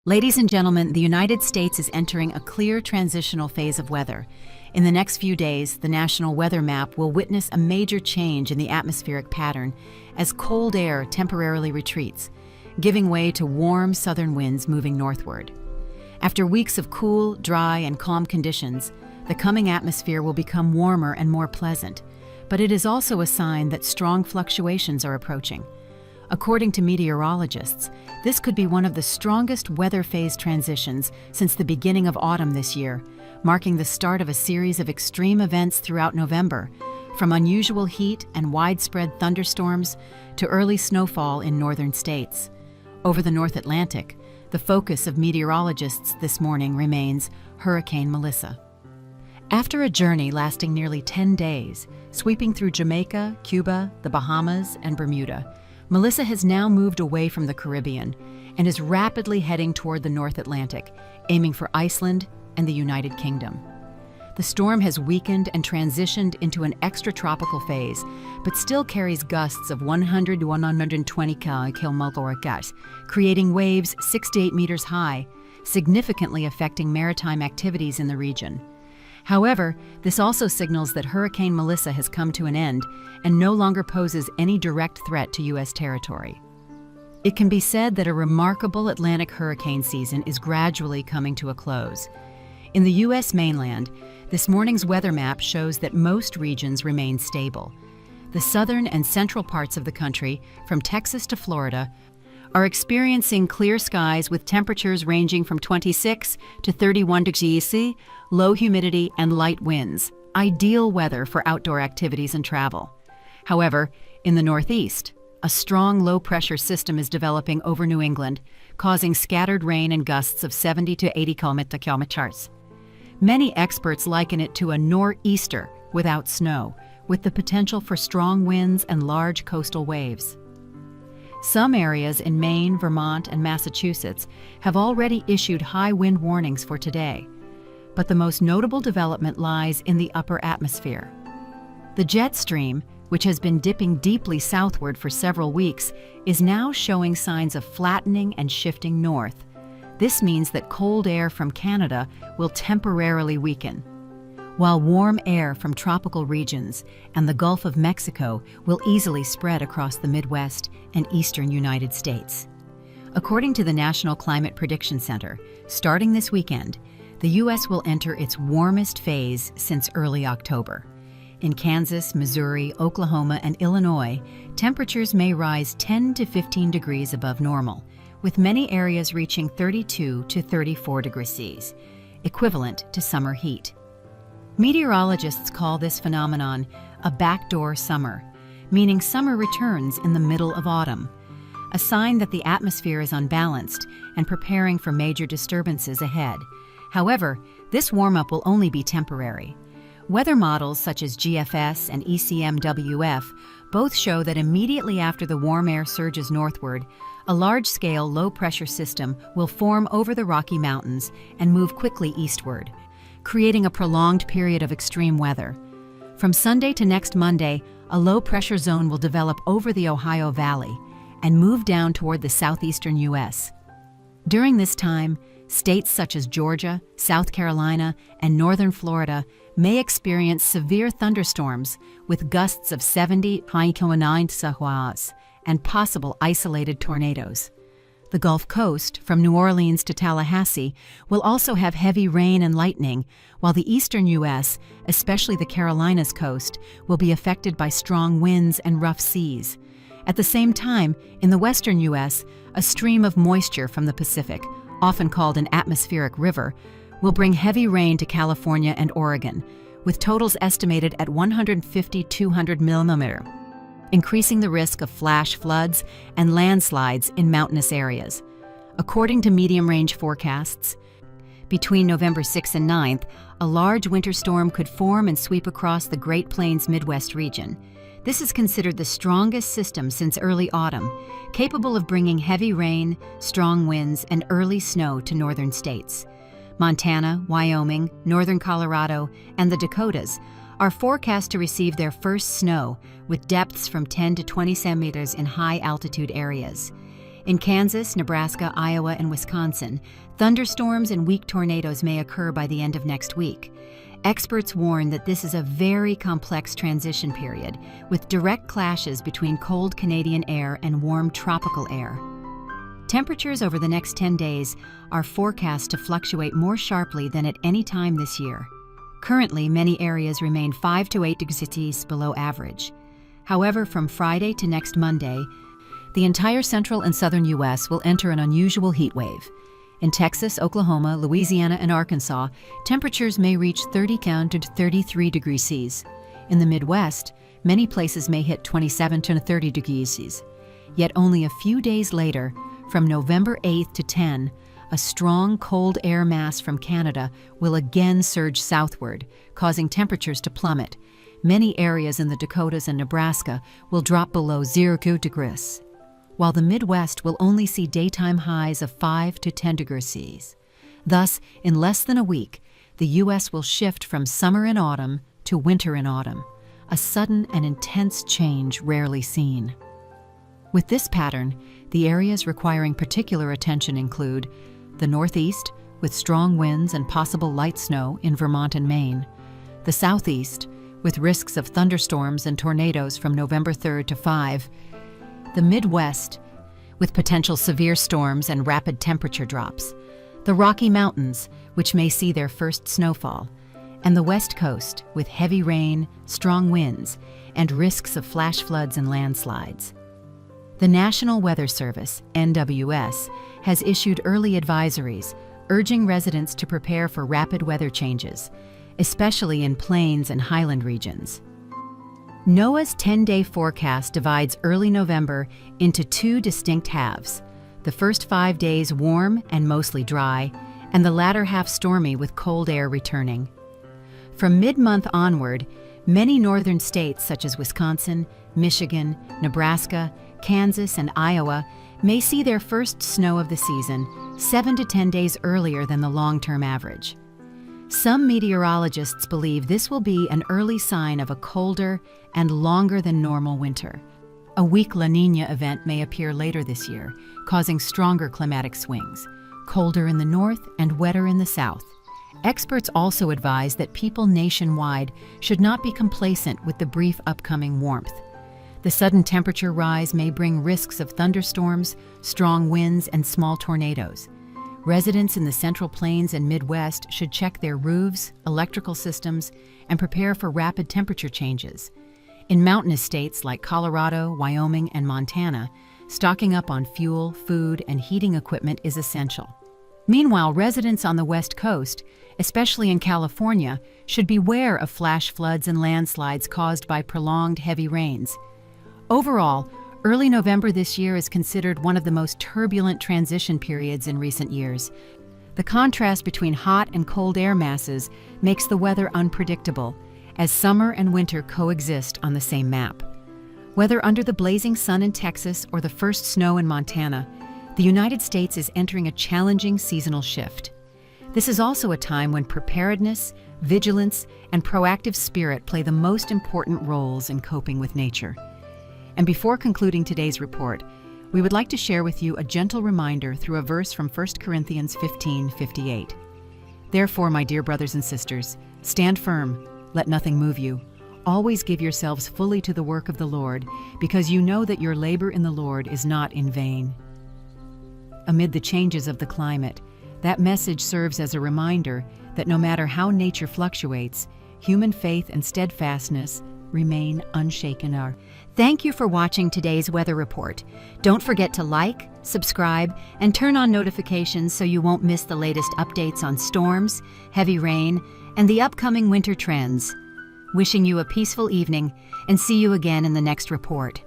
Ladies and gentlemen, the United States is entering a clear transitional phase of weather. In the next few days, the National Weather Map will witness a major change in the atmospheric pattern as cold air temporarily retreats, giving way to warm southern winds moving northward. After weeks of cool, dry, and calm conditions, the coming atmosphere will become warmer and more pleasant, but it is also a sign that strong fluctuations are approaching. According to meteorologists, this could be one of the strongest weather phase transitions since the beginning of autumn this year, marking the start of a series of extreme events throughout November, from unusual heat and widespread thunderstorms to early snowfall in northern states. Over the North Atlantic, the focus of meteorologists this morning remains Hurricane Melissa. After a journey lasting nearly 10 days, sweeping through Jamaica, Cuba, the Bahamas, and Bermuda, Melissa has now moved away from the Caribbean and is rapidly heading toward the North Atlantic, aiming for Iceland and the United Kingdom. The storm has weakened and transitioned into an extratropical phase, but still carries gusts of 100 to 120 km/h, creating waves 6 to 8 meters high, significantly affecting maritime activities in the region. However, this also signals that Hurricane Melissa has come to an end and no longer poses any direct threat to U.S. territory. It can be said that a remarkable Atlantic hurricane season is gradually coming to a close. In the U.S. mainland, this morning's weather map shows that most regions remain stable. The southern and central parts of the country, from Texas to Florida, are experiencing clear skies with temperatures ranging from 26 to 31 degrees C, low humidity, and light winds, ideal weather for outdoor activities and travel. However, in the Northeast, a strong low-pressure system is developing over New England, causing scattered rain and gusts of 70 to 80 km/h. Many experts liken it to a nor'easter without snow, with the potential for strong winds and large coastal waves. Some areas in Maine, Vermont, and Massachusetts have already issued high wind warnings for today, but the most notable development lies in the upper atmosphere. The jet stream, which has been dipping deeply southward for several weeks, is now showing signs of flattening and shifting north. This means that cold air from Canada will temporarily weaken, while warm air from tropical regions and the Gulf of Mexico will easily spread across the Midwest and eastern United States. According to the National Climate Prediction Center, starting this weekend, the U.S. will enter its warmest phase since early October. In Kansas, Missouri, Oklahoma, and Illinois, temperatures may rise 10 to 15 degrees above normal, with many areas reaching 32 to 34 degrees C, equivalent to summer heat. Meteorologists call this phenomenon a backdoor summer, meaning summer returns in the middle of autumn, a sign that the atmosphere is unbalanced and preparing for major disturbances ahead. However, this warm-up will only be temporary. Weather models such as GFS and ECMWF both show that immediately after the warm air surges northward, a large-scale low-pressure system will form over the Rocky Mountains and move quickly eastward, creating a prolonged period of extreme weather. From Sunday to next Monday, a low-pressure zone will develop over the Ohio Valley and move down toward the southeastern U.S. During this time, states such as Georgia, South Carolina, and northern Florida may experience severe thunderstorms with gusts of 70 km/h and possible isolated tornadoes. The Gulf Coast, from New Orleans to Tallahassee, will also have heavy rain and lightning, while the eastern U.S., especially the Carolinas coast, will be affected by strong winds and rough seas. At the same time, in the western U.S., a stream of moisture from the Pacific, often called an atmospheric river, will bring heavy rain to California and Oregon, with totals estimated at 150-200 millimeters, increasing the risk of flash floods and landslides in mountainous areas. According to medium-range forecasts, between November 6th and 9th, a large winter storm could form and sweep across the Great Plains Midwest region. This is considered the strongest system since early autumn, capable of bringing heavy rain, strong winds, and early snow to northern states. Montana, Wyoming, northern Colorado, and the Dakotas are forecast to receive their first snow, with depths from 10 to 20 centimeters in high-altitude areas. In Kansas, Nebraska, Iowa, and Wisconsin, thunderstorms and weak tornadoes may occur by the end of next week. Experts warn that this is a very complex transition period, with direct clashes between cold Canadian air and warm tropical air. Temperatures over the next 10 days are forecast to fluctuate more sharply than at any time this year. Currently, many areas remain 5 to 8 degrees below average. However, from Friday to next Monday, the entire central and southern U.S. will enter an unusual heat wave. In Texas, Oklahoma, Louisiana, and Arkansas, temperatures may reach 30 to 33 degrees Celsius. In the Midwest, many places may hit 27 to 30 degrees Celsius. Yet only a few days later, from November 8th to 10, a strong cold air mass from Canada will again surge southward, causing temperatures to plummet. Many areas in the Dakotas and Nebraska will drop below 0 degrees, while the Midwest will only see daytime highs of 5 to 10 degrees Celsius. Thus, in less than a week, the U.S. will shift from summer and autumn to winter and autumn, a sudden and intense change rarely seen. With this pattern, the areas requiring particular attention include the Northeast, with strong winds and possible light snow in Vermont and Maine, the Southeast, with risks of thunderstorms and tornadoes from November 3rd to 5, the Midwest, with potential severe storms and rapid temperature drops, the Rocky Mountains, which may see their first snowfall, and the West Coast, with heavy rain, strong winds, and risks of flash floods and landslides. The National Weather Service, NWS, has issued early advisories, urging residents to prepare for rapid weather changes, especially in plains and highland regions. NOAA's 10-day forecast divides early November into two distinct halves, the first 5 days warm and mostly dry, and the latter half stormy with cold air returning. From mid-month onward, many northern states such as Wisconsin, Michigan, Nebraska, Kansas, and Iowa may see their first snow of the season 7 to 10 days earlier than the long-term average. Some meteorologists believe this will be an early sign of a colder and longer than normal winter. A weak La Niña event may appear later this year, causing stronger climatic swings, colder in the north and wetter in the south. Experts also advise that people nationwide should not be complacent with the brief upcoming warmth. The sudden temperature rise may bring risks of thunderstorms, strong winds, and small tornadoes. Residents in the Central Plains and Midwest should check their roofs, electrical systems, and prepare for rapid temperature changes. In mountainous states like Colorado, Wyoming, and Montana, stocking up on fuel, food, and heating equipment is essential. Meanwhile, residents on the West Coast, especially in California, should beware of flash floods and landslides caused by prolonged heavy rains. Overall, early November this year is considered one of the most turbulent transition periods in recent years. The contrast between hot and cold air masses makes the weather unpredictable, as summer and winter coexist on the same map. Whether under the blazing sun in Texas or the first snow in Montana, the United States is entering a challenging seasonal shift. This is also a time when preparedness, vigilance, and proactive spirit play the most important roles in coping with nature. And before concluding today's report, we would like to share with you a gentle reminder through a verse from 1 Corinthians 15:58. Therefore, my dear brothers and sisters, stand firm, let nothing move you. Always give yourselves fully to the work of the Lord, because you know that your labor in the Lord is not in vain. Amid the changes of the climate, that message serves as a reminder that no matter how nature fluctuates, human faith and steadfastness remain unshaken. Thank you for watching today's weather report. Don't forget to like, subscribe, and turn on notifications so you won't miss the latest updates on storms, heavy rain, and the upcoming winter trends. Wishing you a peaceful evening, and see you again in the next report.